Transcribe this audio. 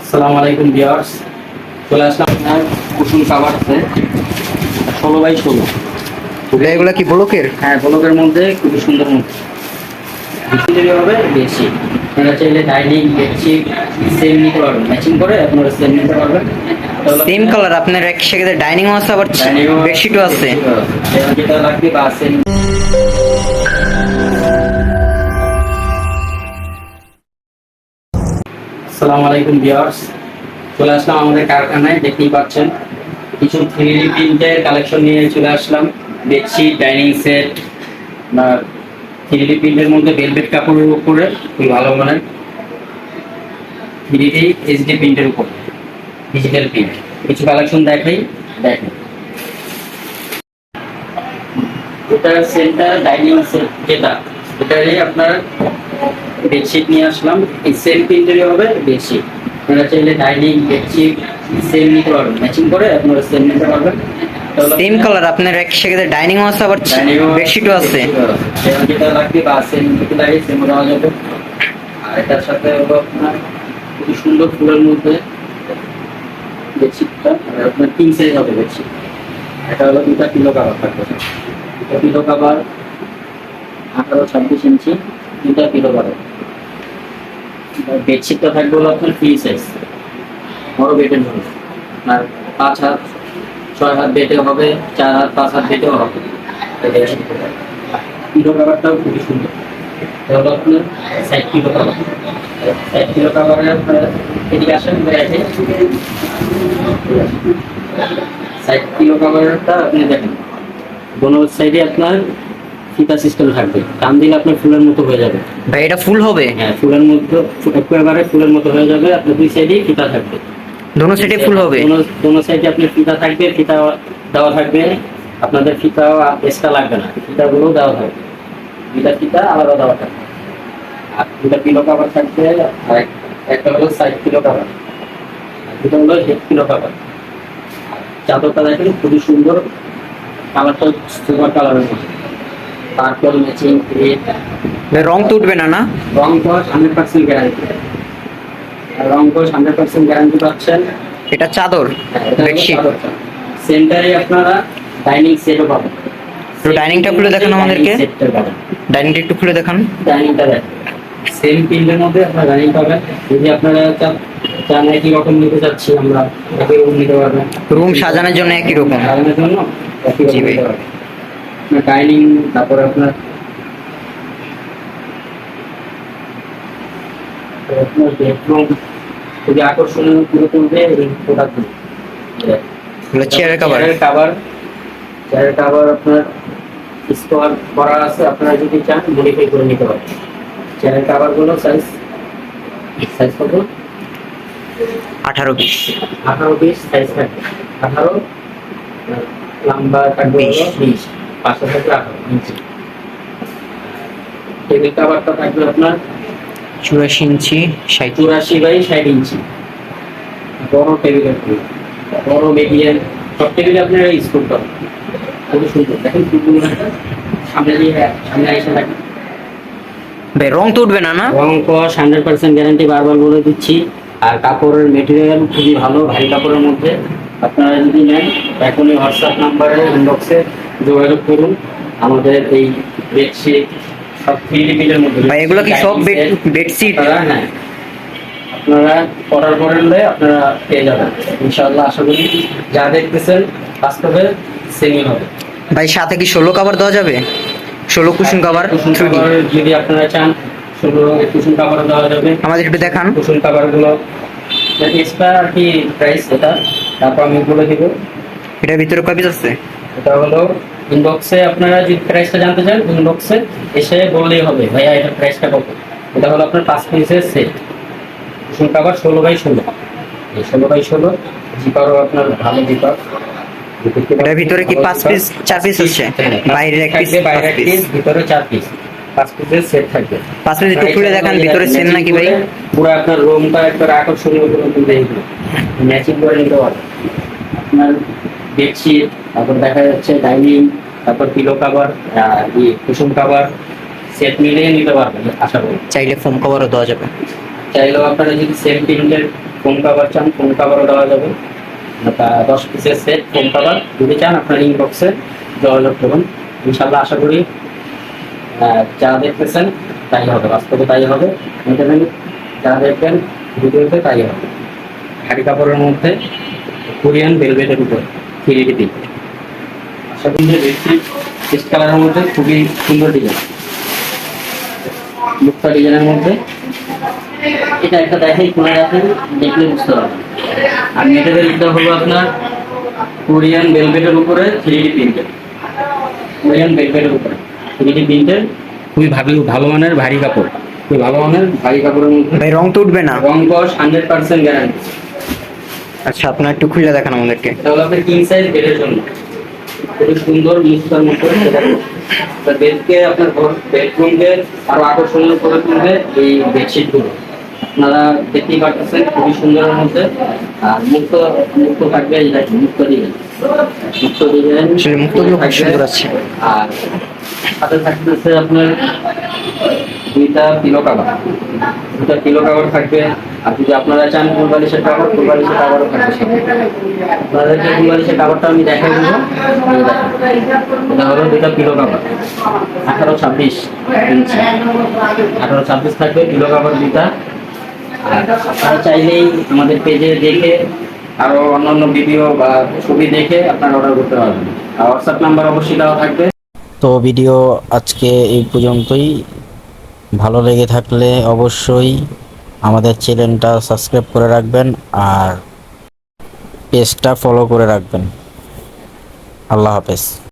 আসসালামু আলাইকুম ভিউয়ার্স, চলে আসলাম আপনার কুসুম কাভার আছে 16x16। এগুলা কি ব্লকের? হ্যাঁ, ব্লকের মধ্যে খুবই সুন্দর মধ্যে বেশি হবে বেশি। আপনারা চাইলে ডাইনিং বেডশিট সেম নিতে পারবেন, ম্যাচিং করে আপনারা সেম নিতে পারবেন। সেম কালার আপনার এক সেক্ষেত্রে ডাইনিংও আছে, আবার বেডশিটও আছে। যেটা লাগবে বা সেম। আসসালামু আলাইকুম ভিউয়ার্স, চলে আসলাম আমাদের কারখানায়। দেখতেই পাচ্ছেন কিছু 3D প্রিন্টের কালেকশন নিয়ে চলে আসলাম। বেডশিট, ডাইনিং সেট বা 3D প্রিন্টের মধ্যে ভেলভেট কাপড়ের উপরে খুবই ভালো মানের 3D HD প্রিন্টের উপর ডিজিটাল প্রিন্ট কিছু কালেকশন দেখাই। দেখেন, এটা সেন্টার ডাইনিং সেট, যেটা এটারই আপনার বেডশিট নিয়ে আসলাম। এই সেম প্রিন্টেরই হবে বেডশিট। আপনারা চাইলে ডাইনিং বেডশিট সেম নিতে পারবেন, ম্যাচিং করে আপনারা সেম নিতে পারবেন। সেম কালার আপনার এক সেক্ষেত্রে ডাইনিংও আছে, আবার বেডশিটও আছে। যেটা লাগবে বা সেম নিতে লাগে সেম দেওয়া যাবে। আর এটার সাথে হলো আপনার খুবই সুন্দর ফুলের মধ্যে বেডশিটটা, আপনার কিং সাইজ হবে বেডশিট। এটা হলো 2টা পিলো কাভার থাকবে। 2টা পিলো কাভার 18-26 ইঞ্চি, 2টা পিলো কাভার। বেডশিটটা থাকবে হলো আপনার ফ্রি সাইজ, বড় বেডের জন্য। আপনার 5 হাত 6 হাত বেডে হবে, 4 হাত 5 হাত বেডেও হবে। পিলো কাভারটাও খুবই সুন্দর। এটা হলো আপনার side pillow cover. Side pillow কাভারের আপনার এদিকে আসেন, বেড়াইতে সাইড পিলো কাভারটা আপনি দেখেন, দোনো সাইডে আপনার ফিতা সিস্টেম থাকবে। টান দিলে আপনার ফুলের মতো হয়ে যাবে। ভাই এটা ফুল হবে? হ্যাঁ, ফুলের মধ্যে একেবারে ফুলের মতো হয়ে যাবে। আপনার দুই সাইডেই ফিতা থাকবে, দোনো সাইডে ফুল হবে। দোনো সাইডে আপনার ফিতা থাকবে, ফিতা দেওয়া থাকবে। আপনাদের ফিতা এক্সট্রা লাগবে না, ফিতাগুলো দেওয়া থাকবে। দুইটা ফিতা আলাদা দেওয়া থাকবে। আর 2টা পিলো কাভার থাকবে। আর একটা হলো সাইড পিলো কাভার, আর 2টা হলো হেড পিলো কাভার। চাদরটা দেখেন খুবই সুন্দর, কালারটা সুপার কালারের মধ্যে। তারপর ম্যাচিং ভাই রং তো উঠবে না? না, রং কস 100% গ্যারান্টি। রং কস 100% গ্যারান্টি পাচ্ছেন। এটা চাদর, বেডশিট। সেন্টারে আপনারা ডাইনিং সেটও পাবেন। তো ডাইনিংটা খুলে দেখান আমাদেরকে। ডাইনিংটা একটু খুলে দেখান। ডাইনিংটা দেখেন, সেম প্রিন্টের মধ্যে আপনারা ডাইনিং পাবেন। যদি আপনারা চান একই রকম নিতে চাচ্ছি আমরা, একই রকম নিতে পারবেন। রুম সাজানোর জন্য একই রকম। সাজানোর জন্য একই রকম জি ভাই। নিতে পারবেন। আপনার ডাইনিং, তারপরে আপনার বেডরুম খুবই আকর্ষণীয় করে তুলবে এই প্রোডাক্টগুলো। চেয়ারের কাভার। চেয়ারের কাভার আপনার স্টোর করা আছে, আপনারা যদি চান মডিফাই করে নিতে পারেন। চেয়ারের কাভারগুলো সাইজ কত? 18-20। 18-20 সাইজ থাকবে। 18 লম্বা থাকবে 20, পাশে থাকবে 18 ইঞ্চি। টেবিল কাভারটা থাকবে আপনার 84 ইঞ্চি, 60। 84/60 ইঞ্চি। বড় টেবিলের, বড় মিডিয়াম সব টেবিলে আপনারা ইউজ করতে হবে। খুবই সুন্দর দেখেন, ফুলগুলো সামনে এসে থাকে। ভাই রং তো উঠবে না? না, রং কস 100% গ্যারান্টি, বারবার বলে দিচ্ছি। আর কাপড়ের মেটেরিয়াল খুবই ভালো, ভারী কাপড়ের মধ্যে। আপনারা যদি নেন এখনই হোয়াটসঅ্যাপ নাম্বারে ইনবক্সে যোগাযোগ করুন। আমাদের এই বেডশিট সব 3D প্রিন্টের মধ্যে। ভাই এগুলো কি সব বেডশিট? হ্যাঁ, আপনারা অর্ডার করে নিলে আপনারা পেয়ে যাবেন ইনশাআল্লাহ। আশা করি যা দেখতেছেন বাস্তবে সেমই হবে। ভাই সাথে কি 16 কাভার দেওয়া যাবে? 16 কুশন কাভার 3D যদি আপনারা চান 16 কুশন কাভার দেওয়া যাবে। আমাদের একটু দেখান। কুশন কাভারগুলো এক্সট্রা আর কি প্রাইস এটা, তারপর আমি বলে দিব। এটার ভিতরে কয় পিস আছে? এটা হলো ইনবক্সে, আপনারা যদি প্রাইসটা জানতে চান ইনবক্সে এসে বললেই হবে ভাইয়া এটা প্রাইসটা কত। এটা হলো আপনার 5 পিসের সেট কুশন কাভার 16x16। এই 16x16 জিপারও আপনার ভালো জিপার। এটার ভিতরে কি 5 পিস 4 পিস আছে? বাইরের এক পিস, বাইরে 1 পিস, ভিতরে 4 পিস, 5 পিসের সেট থাকবে। 5 পিস একটু খুলে দেখান ভিতরে সেম নাকি ভাই? পুরো আপনার রুমটা একবার আকর্ষণীয় করে তুলবে, এগুলো ম্যাচিং করে নিতে পারবে। আপনার বেডশিট, তারপর দেখা যাচ্ছে ডাইনিং, তারপর pillow cover, cushion cover set মিলিয়ে নিতে পারবেন আশা করি। চাইলে ফোম কভারও দেওয়া যাবে। চাইলেও আপনারা যদি সেম প্রিন্টের ফোম কাভার চান ফোম কাভারও দেওয়া যাবে। 10 পিসের সেট ফোম কাভার যদি চান আপনার ইনবক্সে যোগাযোগ করুন। ইনশাল্লাহ আশা করি যা দেখতেছেন তাই হবে, বাস্তবে তাই হবে, যা দেখবেন ভিডিওতে তাই হবে। শাড়ি কাপড়ের মধ্যে কোরিয়ান ভেলভেটের উপর 3D প্রিন্ট। আশা করি যে বেডশিট পেস্ট কালারের মধ্যে খুবই সুন্দর ডিজাইন, মুক্তা ডিজাইনের মধ্যে। এটা একটা দেখাই খুলে রাখেন, দেখলে বুঝতে পারবেন। আর মেটেরিয়ালটা হলো আপনার কোরিয়ান ভেলভেটের উপরে 3D প্রিন্টেড, কোরিয়ান ভেলভেটের উপরে 3D প্রিন্টেড, খুবই ভালো মানের ভারী কাপড়, খুবই ভালো মানের ভারী কাপড়ের মধ্যে। ভাই রং তো উঠবে না? রং কস 100% গ্যারান্টি। আচ্ছা, আপনার একটু খুলে দেখান আমাদেরকে। এটা হলো আপনার কিং সাইজ বেডের জন্য, খুবই সুন্দর মুক্তার মধ্যে। বেডকে আপনার বেডরুমকে আরো আকর্ষণীয় করে তুলবে এই বেডশিটগুলো। আপনারা দেখতেই পাচ্ছেন খুবই সুন্দরের মধ্যে। আর মুক্ত মুক্ত থাকবে, এই দেখেন মুক্ত ডিজাইন, মুক্ত ডিজাইন আসলে মুক্তগুলো খুব সুন্দর আছে। আর সাথে থাকতেছে আপনার দুইটা পিলো কাভার, থাকবে। আর যদি আপনারা চান ফুল বালিশের কাভারও থাকবে সাথে। আপনাদেরকে ফুল বালিশের কাভারটা আমি দেখাই দেবো। এই দেখেন, এটা হলো দুইটা পিলো কাভার, 18-26 ইঞ্চি, 18-26 থাকবে পিলো কাভার দুইটা। আর আপনারা চাইলেই আমাদের পেজে দেখে আরো অন্যান্য ভিডিও বা ছবি দেখে আপনারা অর্ডার করতে পারবেন। আর হোয়াটসঅ্যাপ নাম্বার অবশ্যই দেওয়া থাকবে। তো ভিডিও আজকে এই পর্যন্তই। ভালো লেগে থাকলে অবশ্যই আমাদের চ্যানেলটা সাবস্ক্রাইব করে রাখবেন আর পেজটা ফলো করে রাখবেন। আল্লাহ হাফেজ।